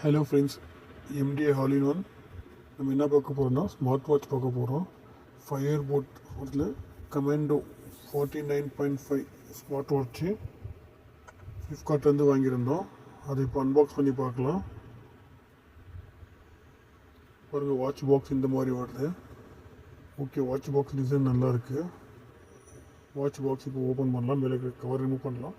Hello friends, MTA hall in one. நம்ம என்ன பார்க்க போகிறோம்னா ஸ்மார்ட் வாட்ச் பார்க்க போகிறோம். ஃபயர் போட்டில் கமாண்டோ 49.5 ஸ்மார்ட் வாட்ச்சு ஃப்ளிப்கார்ட்லேருந்து வாங்கியிருந்தோம். அதை இப்போ அன்பாக்ஸ் பண்ணி பார்க்கலாம். பாருங்கள், வாட்ச் பாக்ஸ் இந்த மாதிரி வருது. ஓகே, வாட்ச் பாக்ஸ் டிசைன் நல்லா இருக்குது. வாட்ச் பாக்ஸ் இப்போ ஓப்பன் பண்ணலாம். மேலே கவர் ரிமூவ் பண்ணலாம்.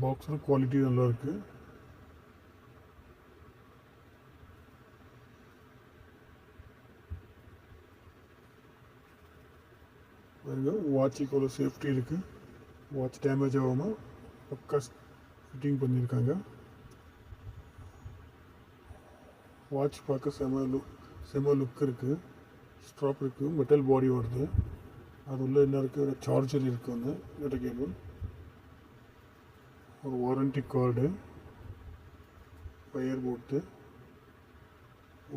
பாக்ஸோட குவாலிட்டி நல்லா இருக்கு. வாட்சுக்கு ஒரு சேஃப்டி இருக்கு. வாட்ச் டேமேஜ் ஆகாமல் பக்கா ஃபிட்டிங் பண்ணியிருக்காங்க. வாட்ச் பார்க்க செம லுக் இருக்குது. ஸ்ட்ராப் இருக்குது, மெட்டல் பாடி வருது. அது உள்ள என்ன இருக்குது, ஒரு சார்ஜர் இருக்குது, ஒன்று டேட்டா கேபிள், ஒரு வாரண்டி கார்டு, ஃபயர் போட்டு,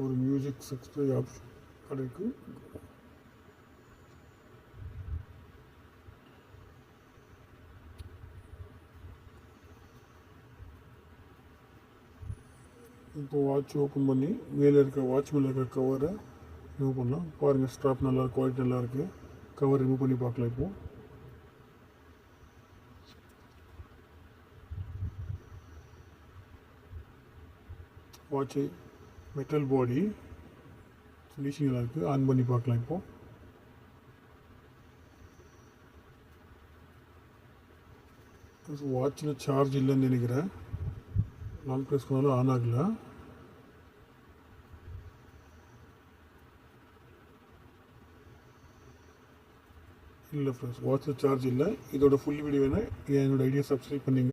ஒரு மியூசிக் சப்ஸ்கிரை ஆப்ஷன் கார்டு இருக்குது. இப்போ வாட்ச் ஓப்பன் பண்ணி மேலே இருக்க வாட்ச் மேலே இருக்க கவரை ரிமூவ் பண்ணலாம். பாருங்கள், ஸ்ட்ராப் நல்லா குவாலிட்டி நல்லா இருக்குது. கவர் ரிமூவ் பண்ணி பார்க்கலாம். இப்போது வாட்சு மெட்டல் பாடி ஃபினிஷிங் நல்லா இருக்குது. ஆன் பண்ணி பார்க்கலாம். இப்போது வாட்சில் சார்ஜ் இல்லைன்னு நினைக்கிறேன். லாங் ப்ரெஸ் பண்ணாலும் ஆன் ஆகலை. இல்லை ஃப்ரெண்ட்ஸ், வாட்சில் சார்ஜ் இல்லை. இதோட ஃபுல் வீடியோ வேணால் என்னோடய ஐடியா சப்ஸ்கிரைப் பண்ணிங்க.